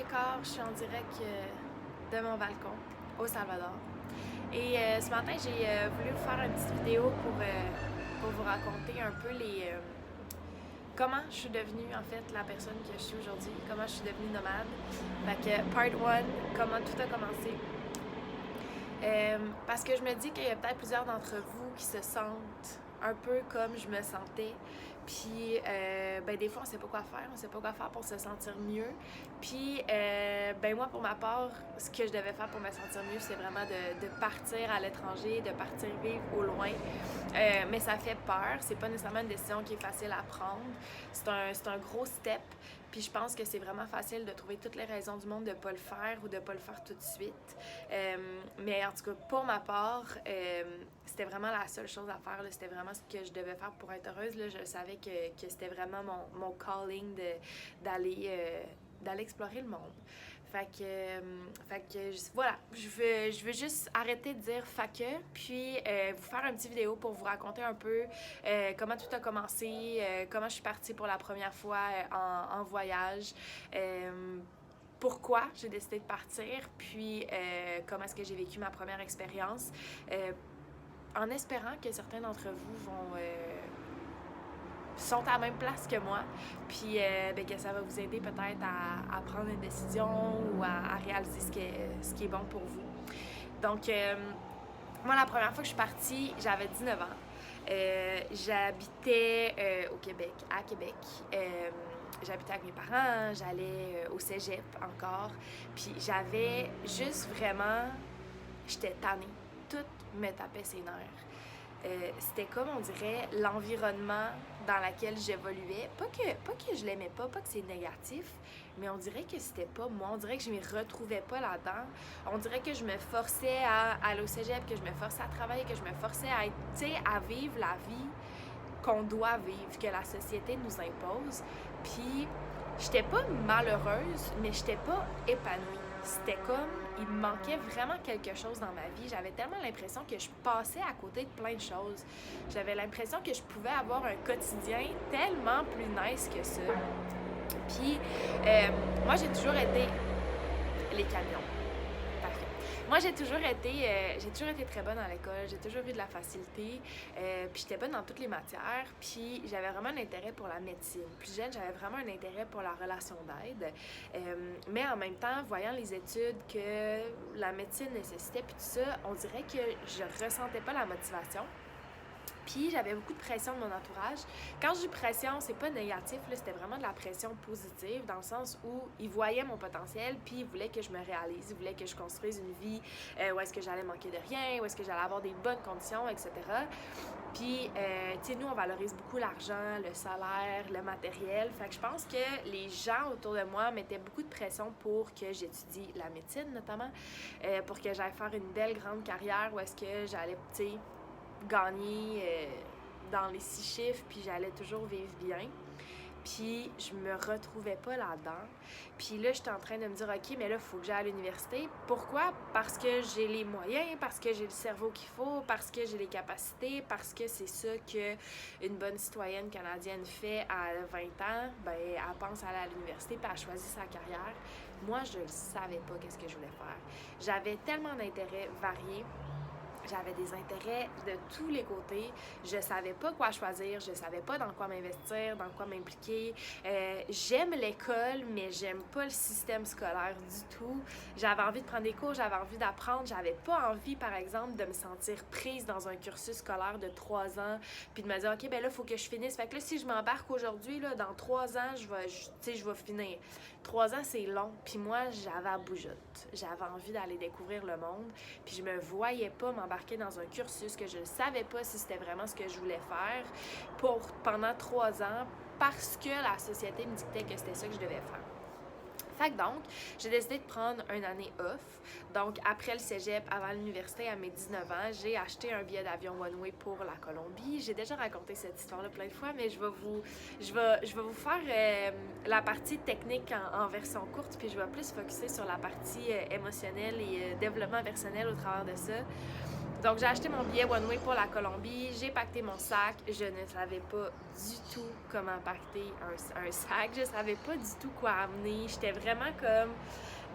15h15, je suis en direct de mon balcon au Salvador. Et ce matin, j'ai voulu vous faire une petite vidéo pour vous raconter un peu comment je suis devenue en fait la personne que je suis aujourd'hui, comment je suis devenue nomade. Fait que part 1, comment tout a commencé. Parce que je me dis qu'il y a peut-être plusieurs d'entre vous qui se sentent un peu comme je me sentais. Puis, des fois, on sait pas quoi faire. On sait pas quoi faire pour se sentir mieux. Puis, moi, pour ma part, ce que je devais faire pour me sentir mieux, c'est vraiment de partir à l'étranger, de partir vivre au loin. Mais ça fait peur. C'est pas nécessairement une décision qui est facile à prendre. C'est un gros step. Puis je pense que c'est vraiment facile de trouver toutes les raisons du monde de ne pas le faire ou de ne pas le faire tout de suite. Mais en tout cas, pour ma part, c'était vraiment la seule chose à faire. Là. C'était vraiment ce que je devais faire pour être heureuse. Là. Je savais que c'était vraiment mon calling d'aller explorer le monde. Fait que voilà, je veux juste arrêter de dire fait que, puis vous faire une petite vidéo pour vous raconter un peu comment tout a commencé, comment je suis partie pour la première fois en voyage, pourquoi j'ai décidé de partir, puis comment est-ce que j'ai vécu ma première expérience, en espérant que certains d'entre vous sont à la même place que moi, puis que ça va vous aider peut-être à prendre une décision ou à réaliser ce qui est bon pour vous. Donc, moi, la première fois que je suis partie, j'avais 19 ans. J'habitais au Québec, à Québec. J'habitais avec mes parents, j'allais au cégep encore, puis j'avais juste vraiment... J'étais tannée. Tout me tapait ses nerfs. C'était comme, on dirait, l'environnement dans lequel j'évoluais. Pas que je l'aimais pas que c'est négatif, mais on dirait que c'était pas moi. On dirait que je m'y retrouvais pas là-dedans. On dirait que je me forçais à aller au cégep, que je me forçais à travailler, que je me forçais à être, tu sais, à vivre la vie qu'on doit vivre, que la société nous impose. Puis, j'étais pas malheureuse, mais j'étais pas épanouie. C'était comme, il me manquait vraiment quelque chose dans ma vie. J'avais tellement l'impression que je passais à côté de plein de choses. J'avais l'impression que je pouvais avoir un quotidien tellement plus nice que ça. Puis, moi, j'ai toujours été... Les camions. Parfait. Moi, j'ai toujours été très bonne à l'école. J'ai toujours eu de la facilité. Puis j'étais bonne dans toutes les matières. Puis j'avais vraiment un intérêt pour la médecine. Plus jeune, j'avais vraiment un intérêt pour la relation d'aide. Mais en même temps, voyant les études que la médecine nécessitait, puis tout ça, on dirait que je ressentais pas la motivation. Puis j'avais beaucoup de pression de mon entourage. Quand je dis pression, c'est pas négatif, là, c'était vraiment de la pression positive, dans le sens où ils voyaient mon potentiel, puis ils voulaient que je me réalise, ils voulaient que je construise une vie où est-ce que j'allais manquer de rien, où est-ce que j'allais avoir des bonnes conditions, etc. Puis, tu sais, nous, on valorise beaucoup l'argent, le salaire, le matériel. Fait que je pense que les gens autour de moi mettaient beaucoup de pression pour que j'étudie la médecine, notamment, pour que j'aille faire une belle grande carrière où est-ce que j'allais, tu sais, gagner dans les 6 chiffres, puis j'allais toujours vivre bien. Puis je me retrouvais pas là-dedans. Puis là, j'étais en train de me dire, OK, mais là, il faut que j'aille à l'université. Pourquoi? Parce que j'ai les moyens, parce que j'ai le cerveau qu'il faut, parce que j'ai les capacités, parce que c'est ça qu'une bonne citoyenne canadienne fait à 20 ans. Ben, elle pense aller à l'université, puis elle choisit sa carrière. Moi, je ne savais pas qu'est-ce que je voulais faire. J'avais tellement d'intérêts variés. J'avais des intérêts de tous les côtés. Je savais pas quoi choisir, je savais pas dans quoi m'investir, dans quoi m'impliquer. J'aime l'école, mais j'aime pas le système scolaire du tout. J'avais envie de prendre des cours, j'avais envie d'apprendre. J'avais pas envie, par exemple, de me sentir prise dans un cursus scolaire de 3 ans, puis de me dire, OK, ben là, il faut que je finisse. Fait que là, si je m'embarque aujourd'hui, là, dans 3 ans, je vais finir. 3 ans, c'est long. Puis moi, j'avais à bougeotte. J'avais envie d'aller découvrir le monde. Puis je me voyais pas m'embarquer dans un cursus que je ne savais pas si c'était vraiment ce que je voulais faire pendant 3 ans parce que la société me dictait que c'était ça que je devais faire. Fait que donc, j'ai décidé de prendre une année off. Donc, après le cégep, avant l'université, à mes 19 ans, j'ai acheté un billet d'avion one-way pour la Colombie. J'ai déjà raconté cette histoire-là plein de fois, mais je vais vous faire la partie technique en version courte, puis je vais plus focusser sur la partie émotionnelle et développement personnel au travers de ça. Donc, j'ai acheté mon billet One Way pour la Colombie, j'ai pacté mon sac. Je ne savais pas du tout comment pacter un sac. Je savais pas du tout quoi amener. J'étais vraiment comme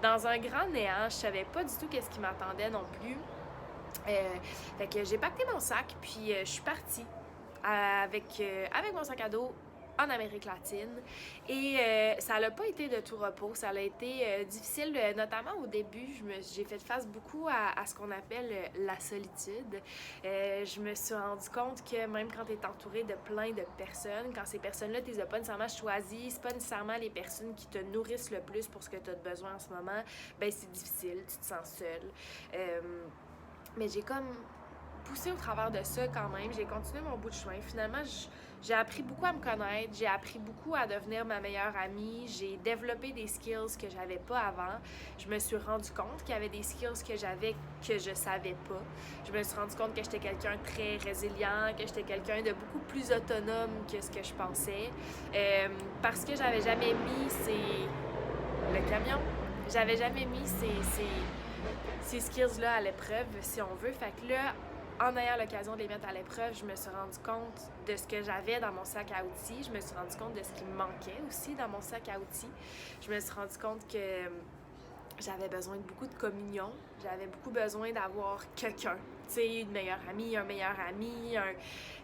dans un grand néant. Je savais pas du tout qu'est-ce qui m'attendait non plus. Fait que j'ai pacté mon sac, puis je suis partie avec mon sac à dos en Amérique latine. Et ça n'a pas été de tout repos. Ça a été difficile, notamment au début. J'ai fait face beaucoup à ce qu'on appelle la solitude. Je me suis rendu compte que même quand tu es entouré de plein de personnes, quand ces personnes-là, tu les as pas nécessairement choisies, c'est pas nécessairement les personnes qui te nourrissent le plus pour ce que tu as besoin en ce moment, ben c'est difficile, tu te sens seule. Mais j'ai comme poussé au travers de ça quand même. J'ai continué mon bout de chemin. Finalement, j'ai appris beaucoup à me connaître. J'ai appris beaucoup à devenir ma meilleure amie. J'ai développé des skills que j'avais pas avant. Je me suis rendu compte qu'il y avait des skills que j'avais que je savais pas. Je me suis rendu compte que j'étais quelqu'un de très résilient, que j'étais quelqu'un de beaucoup plus autonome que ce que je pensais. Parce que j'avais jamais mis le camion. J'avais jamais mis ces skills-là à l'épreuve, si on veut. Fait que là, en ayant l'occasion de les mettre à l'épreuve, je me suis rendu compte de ce que j'avais dans mon sac à outils. Je me suis rendu compte de ce qui me manquait aussi dans mon sac à outils. Je me suis rendu compte que j'avais besoin de beaucoup de communion. J'avais beaucoup besoin d'avoir quelqu'un. Tu sais, une meilleure amie, un meilleur ami,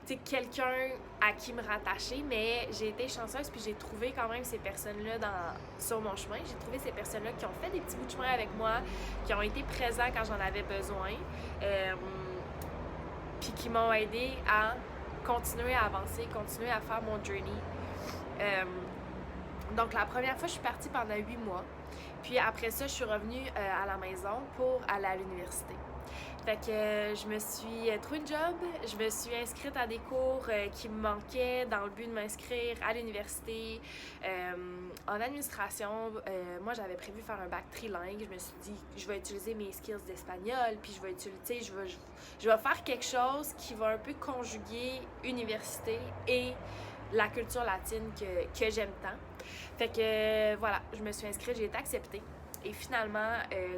tu sais, quelqu'un à qui me rattacher. Mais j'ai été chanceuse, puis j'ai trouvé quand même ces personnes-là sur mon chemin. J'ai trouvé ces personnes-là qui ont fait des petits bouts de chemin avec moi, qui ont été présents quand j'en avais besoin. Puis qui m'ont aidé à continuer à avancer, continuer à faire mon journey. Donc, la première fois, je suis partie pendant 8 mois. Puis après ça, je suis revenue à la maison pour aller à l'université. Fait que je me suis trouvé une job, je me suis inscrite à des cours qui me manquaient dans le but de m'inscrire à l'université. En administration, moi j'avais prévu faire un bac trilingue. Je me suis dit, je vais utiliser mes skills d'espagnol, puis je vais faire quelque chose qui va un peu conjuguer université et la culture latine que j'aime tant. Fait que voilà, je me suis inscrite, j'ai été acceptée. Et finalement,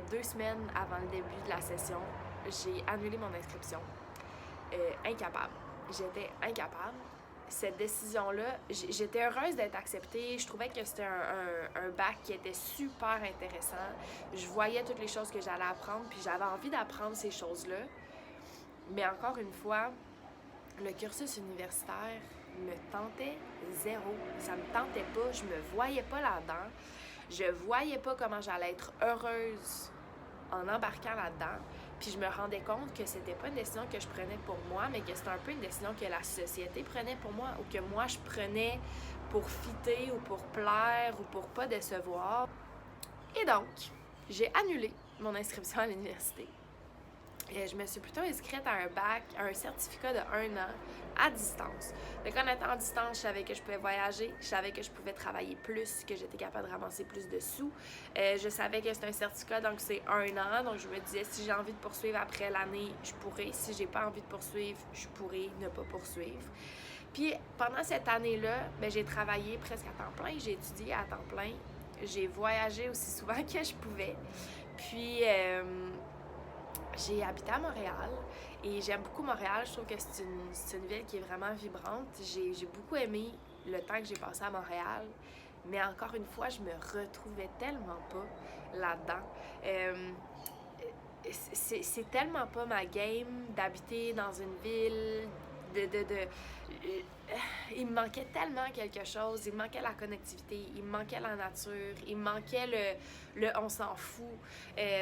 2 semaines avant le début de la session, j'ai annulé mon inscription. Incapable. J'étais incapable. Cette décision-là, j'étais heureuse d'être acceptée. Je trouvais que c'était un bac qui était super intéressant. Je voyais toutes les choses que j'allais apprendre, puis j'avais envie d'apprendre ces choses-là. Mais encore une fois, le cursus universitaire me tentait zéro. Ça me tentait pas. Je me voyais pas là-dedans. Je voyais pas comment j'allais être heureuse en embarquant là-dedans. Puis je me rendais compte que c'était pas une décision que je prenais pour moi, mais que c'était un peu une décision que la société prenait pour moi ou que moi je prenais pour fitter ou pour plaire ou pour pas décevoir. Et donc, j'ai annulé mon inscription à l'université. Et je me suis plutôt inscrite à un bac, à un certificat de 1 an à distance. Donc, en étant à distance, je savais que je pouvais voyager, je savais que je pouvais travailler plus, que j'étais capable de ramasser plus de sous. Je savais que c'était un certificat, donc c'est 1 an. Donc, je me disais, si j'ai envie de poursuivre après l'année, je pourrais. Si j'ai pas envie de poursuivre, je pourrais ne pas poursuivre. Puis, pendant cette année-là, j'ai travaillé presque à temps plein. J'ai étudié à temps plein. J'ai voyagé aussi souvent que je pouvais. Puis, j'ai habité à Montréal et j'aime beaucoup Montréal. Je trouve que c'est une ville qui est vraiment vibrante. J'ai beaucoup aimé le temps que j'ai passé à Montréal, mais encore une fois, je me retrouvais tellement pas là-dedans. C'est tellement pas ma game d'habiter dans une ville, il me manquait tellement quelque chose. Il me manquait la connectivité, il me manquait la nature, il me manquait le on s'en fout.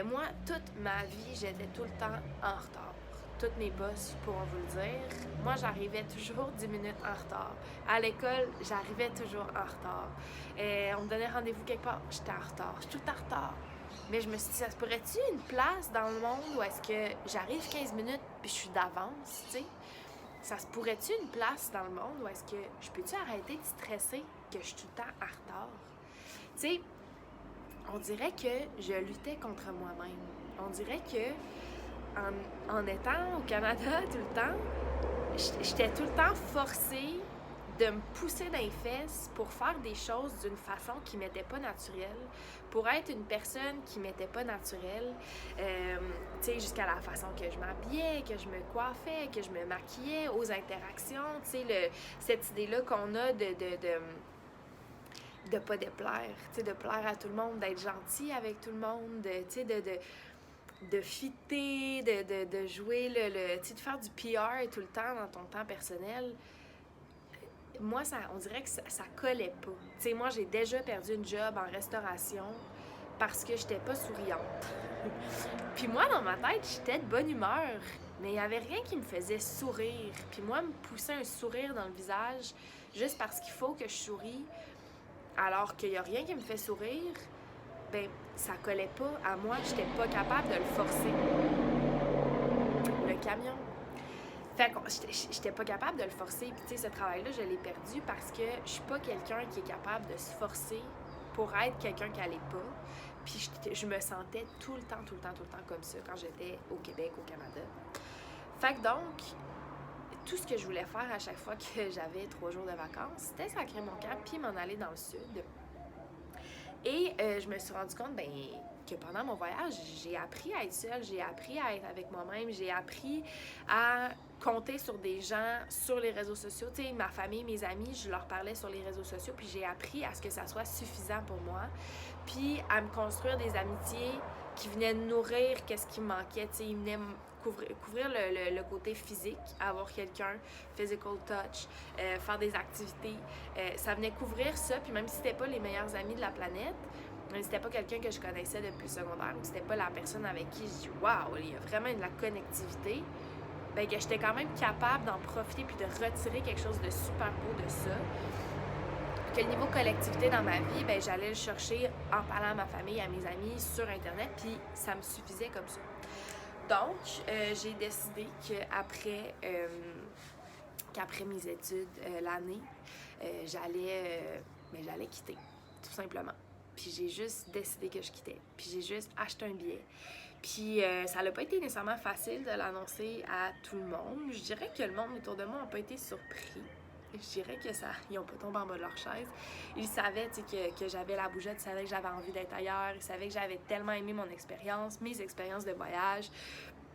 Moi, toute ma vie, j'étais tout le temps en retard. Toutes mes boss pourront vous le dire. Moi, j'arrivais toujours 10 minutes en retard. À l'école, j'arrivais toujours en retard. On me donnait rendez-vous quelque part, j'étais en retard. Je suis tout le temps en retard. Mais je me suis dit, ça se pourrait-tu une place dans le monde où est-ce que j'arrive 15 minutes puis je suis d'avance, tu sais? Ça se pourrait-tu une place dans le monde où est-ce que je peux-tu arrêter de stresser que je suis tout le temps en retard? Tu sais, on dirait que je luttais contre moi-même. On dirait que en étant au Canada tout le temps, j'étais tout le temps forcée de me pousser dans les fesses pour faire des choses d'une façon qui m'était pas naturelle, pour être une personne qui m'était pas naturelle, tu sais, jusqu'à la façon que je m'habillais, que je me coiffais, que je me maquillais, aux interactions, tu sais, cette idée-là qu'on a de pas déplaire, tu sais, de plaire à tout le monde, d'être gentil avec tout le monde, tu sais, de fitter, de jouer tu sais, de faire du PR tout le temps dans ton temps personnel. Moi, on dirait que ça collait pas. Tu sais, moi, j'ai déjà perdu une job en restauration parce que j'étais pas souriante. Puis moi, dans ma tête, j'étais de bonne humeur, mais il y avait rien qui me faisait sourire. Puis moi, me pousser un sourire dans le visage juste parce qu'il faut que je sourie, alors qu'il y a rien qui me fait sourire, ben ça collait pas à moi. J'étais pas capable de le forcer. Le camion. Fait que j'étais pas capable de le forcer. Puis tu sais, ce travail-là, je l'ai perdu parce que je suis pas quelqu'un qui est capable de se forcer pour être quelqu'un qui allait pas. Puis je me sentais tout le temps comme ça quand j'étais au Québec, au Canada. Fait que donc, tout ce que je voulais faire à chaque fois que j'avais 3 jours de vacances, c'était sacrer mon camp puis m'en aller dans le sud. Et je me suis rendu compte, que pendant mon voyage, j'ai appris à être seule, j'ai appris à être avec moi-même, j'ai appris à compter sur des gens sur les réseaux sociaux. Tu sais, ma famille, mes amis, je leur parlais sur les réseaux sociaux, puis j'ai appris à ce que ça soit suffisant pour moi, puis à me construire des amitiés qui venaient nourrir qu'est-ce qui me manquait. Tu sais, ils venaient couvrir le côté physique, avoir quelqu'un, physical touch, faire des activités. Ça venait couvrir ça, puis même si c'était pas les meilleurs amis de la planète, même si c'était pas quelqu'un que je connaissais depuis le secondaire, ou c'était pas la personne avec qui je dis « Wow, il y a vraiment de la connectivité », ben que j'étais quand même capable d'en profiter puis de retirer quelque chose de super beau de ça. Que le niveau collectivité dans ma vie, ben j'allais le chercher en parlant à ma famille, à mes amis, sur Internet, puis ça me suffisait comme ça. Donc, j'ai décidé qu'après mes études, l'année, j'allais quitter, tout simplement. Puis j'ai juste décidé que je quittais. Puis j'ai juste acheté un billet. Puis ça n'a pas été nécessairement facile de l'annoncer à tout le monde. Je dirais que le monde autour de moi n'a pas été surpris. Je dirais que ils n'ont pas tombé en bas de leur chaise. Ils savaient que j'avais la bougeotte, ils savaient que j'avais envie d'être ailleurs, ils savaient que j'avais tellement aimé mon expérience, mes expériences de voyage.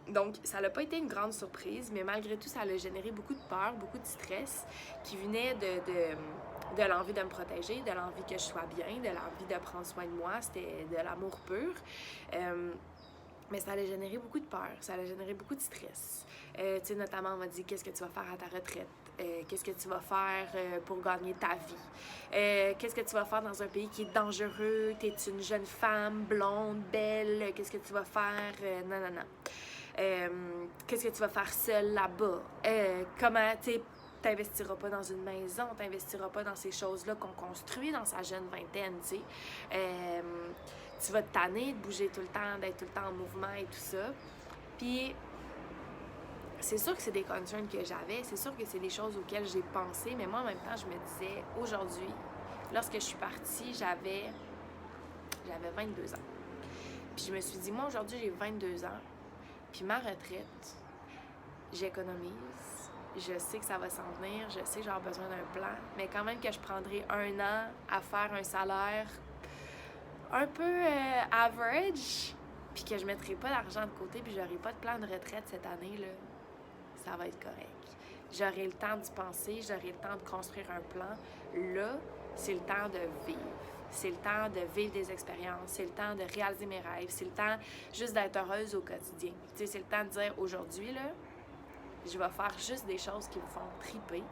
Donc, ça n'a pas été une grande surprise, mais malgré tout, ça a généré beaucoup de peur, beaucoup de stress qui venait de l'envie de me protéger, de l'envie que je sois bien, de l'envie de prendre soin de moi. C'était de l'amour pur. Mais ça a généré beaucoup de peur, ça a généré beaucoup de stress. Tu sais, notamment, on m'a dit « Qu'est-ce que tu vas faire à ta retraite? Qu'est-ce que tu vas faire pour gagner ta vie? Qu'est-ce que tu vas faire dans un pays qui est dangereux? T'es une jeune femme, blonde, belle, qu'est-ce que tu vas faire? Non. Qu'est-ce que tu vas faire seule là-bas? Comment, tu sais, t'investiras pas dans une maison, t'investiras pas dans ces choses-là qu'on construit dans sa jeune vingtaine, tu sais. Tu vas te tanner de bouger tout le temps, d'être tout le temps en mouvement et tout ça. Puis, c'est sûr que c'est des concerns que j'avais, c'est sûr que c'est des choses auxquelles j'ai pensé, mais moi, en même temps, je me disais, aujourd'hui, lorsque je suis partie, j'avais 22 ans. Puis je me suis dit, moi, aujourd'hui, j'ai 22 ans, puis ma retraite, j'économise, je sais que ça va s'en venir, je sais que j'aurai besoin d'un plan, mais quand même que je prendrai 1 an à faire un salaire un peu average, puis que je mettrai pas d'argent de côté, puis j'aurai pas de plan de retraite cette année, là, ça va être correct. J'aurai le temps d'y penser, j'aurai le temps de construire un plan. Là, c'est le temps de vivre. C'est le temps de vivre des expériences, c'est le temps de réaliser mes rêves, c'est le temps juste d'être heureuse au quotidien. Tu sais, c'est le temps de dire aujourd'hui, là, je vais faire juste des choses qui me font triper.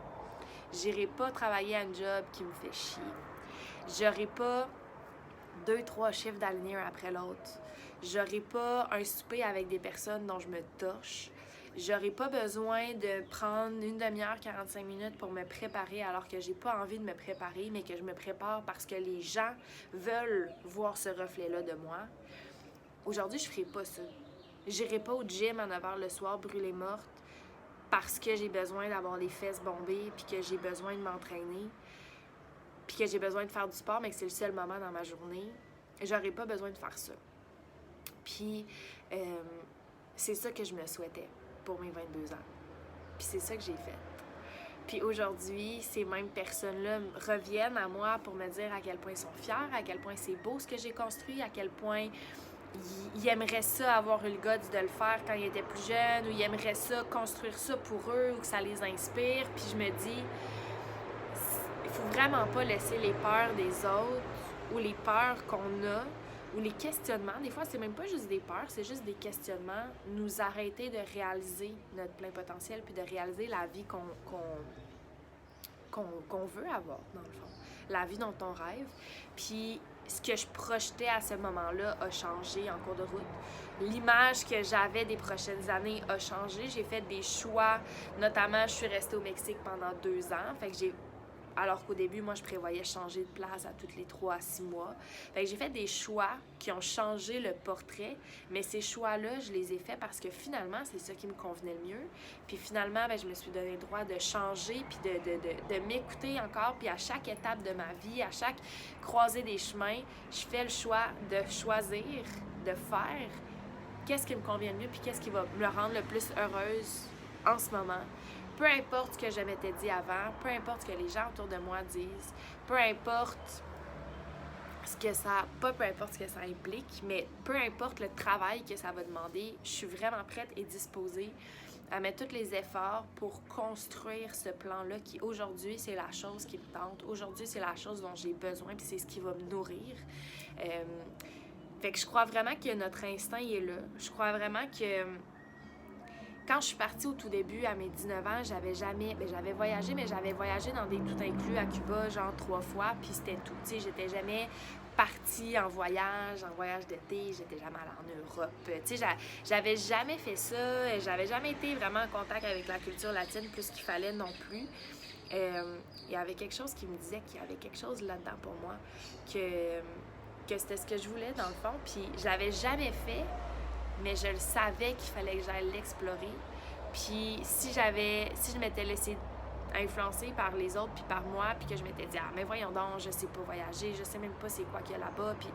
J'irai pas travailler à un job qui me fait chier. J'aurai pas 2-3 chiffres d'alignés un après l'autre. J'aurai pas un souper avec des personnes dont je me torche. J'aurai pas besoin de prendre 1 demi-heure, 45 minutes pour me préparer alors que j'ai pas envie de me préparer, mais que je me prépare parce que les gens veulent voir ce reflet-là de moi. Aujourd'hui, je ferai pas ça. J'irai pas au gym à 9h le soir brûlée morte parce que j'ai besoin d'avoir les fesses bombées puis que j'ai besoin de m'entraîner puis que j'ai besoin de faire du sport, mais que c'est le seul moment dans ma journée. J'aurais pas besoin de faire ça. Puis, c'est ça que je me souhaitais pour mes 22 ans. Puis c'est ça que j'ai fait. Puis aujourd'hui, ces mêmes personnes-là reviennent à moi pour me dire à quel point ils sont fiers, à quel point c'est beau ce que j'ai construit, à quel point ils aimeraient ça avoir eu le guts de le faire quand ils étaient plus jeunes, ou ils aimeraient ça, construire ça pour eux, ou que ça les inspire. Puis je me dis, il faut vraiment pas laisser les peurs des autres ou les peurs qu'on a ou les questionnements, des fois c'est même pas juste des peurs, c'est juste des questionnements, nous arrêter de réaliser notre plein potentiel puis de réaliser la vie qu'on veut avoir dans le fond, la vie dont on rêve. Puis ce que je projetais à ce moment-là a changé en cours de route. L'image que j'avais des prochaines années a changé. J'ai fait des choix, notamment je suis restée au Mexique pendant 2 ans, fait que alors qu'au début, moi, je prévoyais changer de place à tous les 3 à 6 mois. Fait que j'ai fait des choix qui ont changé le portrait, mais ces choix-là, je les ai faits parce que finalement, c'est ça qui me convenait le mieux. Puis finalement, je me suis donné le droit de changer, puis de m'écouter encore. Puis à chaque étape de ma vie, à chaque croisée des chemins, je fais le choix de choisir, de faire qu'est-ce qui me convient le mieux, puis qu'est-ce qui va me rendre le plus heureuse en ce moment. Peu importe ce que je m'étais dit avant, peu importe ce que les gens autour de moi disent, peu importe ce que ça, pas peu importe ce que ça implique, mais peu importe le travail que ça va demander, je suis vraiment prête et disposée à mettre tous les efforts pour construire ce plan-là qui, aujourd'hui, c'est la chose qui me tente. Aujourd'hui, c'est la chose dont j'ai besoin, puis c'est ce qui va me nourrir. Fait que je crois vraiment que notre instinct, il est là. Je crois vraiment que quand je suis partie au tout début, à mes 19 ans, j'avais voyagé, mais j'avais voyagé dans des tout inclus à Cuba, genre 3 fois, puis c'était tout. Tu sais, j'étais jamais partie en voyage d'été, j'étais jamais allée en Europe. Tu sais, j'avais jamais fait ça, j'avais jamais été vraiment en contact avec la culture latine plus qu'il fallait non plus. Il y avait quelque chose qui me disait qu'il y avait quelque chose là-dedans pour moi, que c'était ce que je voulais dans le fond, puis je l'avais jamais fait, mais je le savais qu'il fallait que j'aille l'explorer. Puis si je m'étais laissée influencer par les autres puis par moi, puis que je m'étais dit « Ah, mais voyons donc, je sais pas voyager, je sais même pas c'est quoi qu'il y a là-bas », puis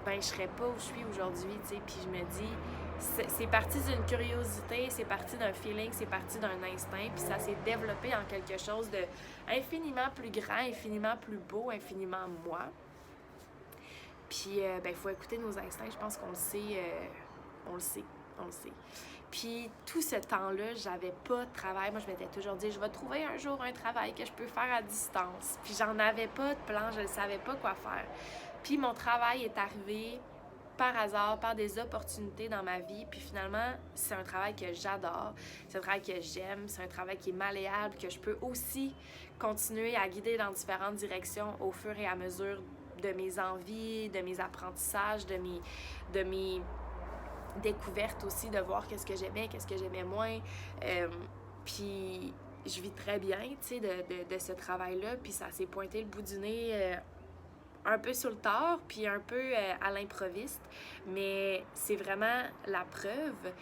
je serais pas où je suis aujourd'hui, tu sais. Puis je me dis, c'est parti d'une curiosité, c'est parti d'un feeling, c'est parti d'un instinct, puis ça s'est développé en quelque chose de infiniment plus grand, infiniment plus beau, infiniment moi. Puis, il faut écouter nos instincts. Je pense qu'on le sait, on le sait. Puis, tout ce temps-là, j'avais pas de travail. Moi, je m'étais toujours dit, je vais trouver un jour un travail que je peux faire à distance. Puis, j'en avais pas de plan, je ne savais pas quoi faire. Puis, mon travail est arrivé par hasard, par des opportunités dans ma vie. Puis, finalement, c'est un travail que j'adore. C'est un travail que j'aime. C'est un travail qui est malléable, que je peux aussi continuer à guider dans différentes directions au fur et à mesure de mes envies, de mes apprentissages, de mes découvertes aussi, de voir qu'est-ce que j'aimais moins. Puis je vis très bien, tu sais, de ce travail-là. Puis ça s'est pointé le bout du nez un peu sur le tard, puis un peu à l'improviste. Mais c'est vraiment la preuve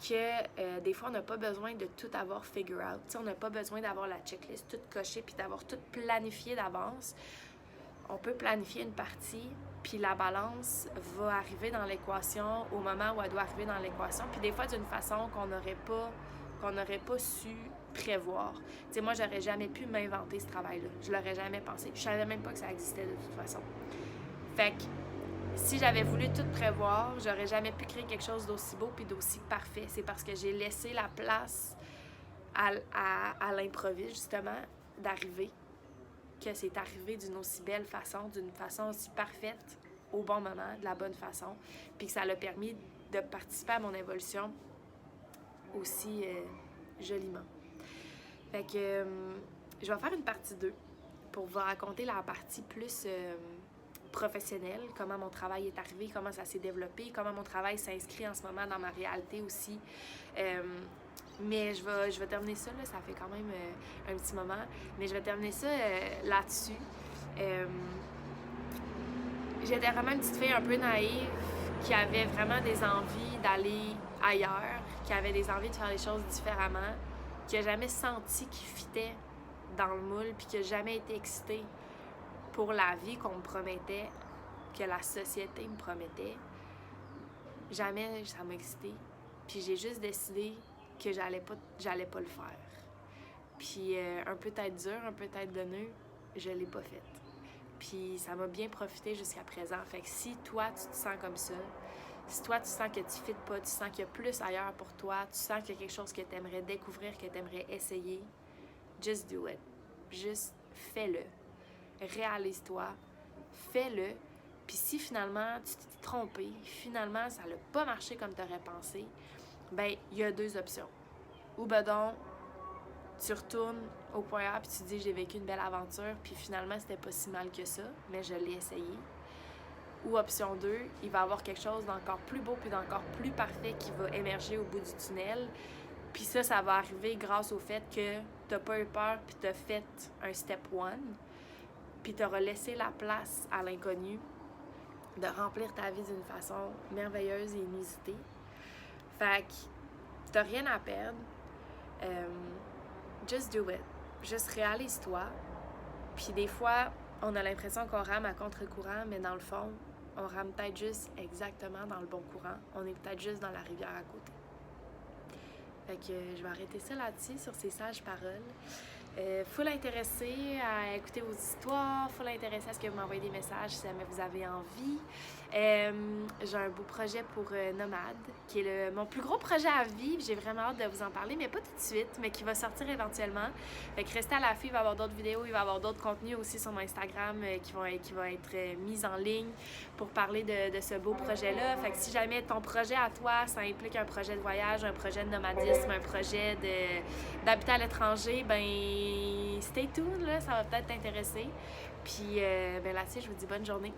que des fois, on n'a pas besoin de tout avoir figure out. Tu sais, on n'a pas besoin d'avoir la checklist toute cochée puis d'avoir tout planifié d'avance. On peut planifier une partie, puis la balance va arriver dans l'équation au moment où elle doit arriver dans l'équation, puis des fois d'une façon qu'on n'aurait pas su prévoir. Tu sais, moi, j'aurais jamais pu m'inventer ce travail-là. Je l'aurais jamais pensé. Je savais même pas que ça existait de toute façon. Fait que si j'avais voulu tout prévoir, j'aurais jamais pu créer quelque chose d'aussi beau puis d'aussi parfait. C'est parce que j'ai laissé la place à l'improviste, justement, d'arriver, que c'est arrivé d'une aussi belle façon, d'une façon aussi parfaite, au bon moment, de la bonne façon, puis que ça l'a permis de participer à mon évolution aussi joliment. Fait que je vais faire une partie 2 pour vous raconter la partie plus professionnelle, comment mon travail est arrivé, comment ça s'est développé, comment mon travail s'inscrit en ce moment dans ma réalité aussi. Mais je vais terminer ça, là, ça fait quand même un petit moment, mais je vais terminer ça là-dessus. J'étais vraiment une petite fille un peu naïve qui avait vraiment des envies d'aller ailleurs, qui avait des envies de faire les choses différemment, qui n'a jamais senti qu'il fitait dans le moule, puis qui n'a jamais été excitée pour la vie qu'on me promettait, que la société me promettait. Jamais ça m'a excitée. Puis j'ai juste décidé que j'allais pas le faire. Puis un peu tête dure, un peu tête de nœud, je l'ai pas faite. Puis ça m'a bien profité jusqu'à présent. Fait que si toi, tu te sens comme ça, si toi, tu sens que tu ne fites pas, tu sens qu'il y a plus ailleurs pour toi, tu sens qu'il y a quelque chose que tu aimerais découvrir, que tu aimerais essayer, just do it. Juste fais-le. Réalise-toi. Fais-le. Puis si finalement, tu t'es trompé, finalement, ça n'a pas marché comme tu aurais pensé, ben il y a deux options. Ou ben donc, tu retournes au point A puis tu te dis j'ai vécu une belle aventure puis finalement c'était pas si mal que ça, mais je l'ai essayé. Ou option 2, il va y avoir quelque chose d'encore plus beau puis d'encore plus parfait qui va émerger au bout du tunnel. Puis ça va arriver grâce au fait que t'as pas eu peur puis t'as fait un step 1 puis t'auras laissé la place à l'inconnu de remplir ta vie d'une façon merveilleuse et inusitée. Fait que t'as rien à perdre. Just do it. Juste réalise-toi. Puis des fois, on a l'impression qu'on rame à contre-courant, mais dans le fond, on rame peut-être juste exactement dans le bon courant. On est peut-être juste dans la rivière à côté. Fait que je vais arrêter ça là-dessus, sur ces sages paroles. Full intéressé à écouter vos histoires, full intéressé à ce que vous m'envoyez des messages si jamais vous avez envie. J'ai un beau projet pour Nomade, qui est mon plus gros projet à vivre. J'ai vraiment hâte de vous en parler, mais pas tout de suite, mais qui va sortir éventuellement. Fait que restez à l'affût, il va y avoir d'autres vidéos, il va y avoir d'autres contenus aussi sur mon Instagram qui vont être mis en ligne pour parler de ce beau projet-là. Fait que si jamais ton projet à toi, ça implique un projet de voyage, un projet de nomadisme, un projet d'habitat à l'étranger, ben stay tuned, là, ça va peut-être t'intéresser. Puis ben là-dessus, je vous dis bonne journée.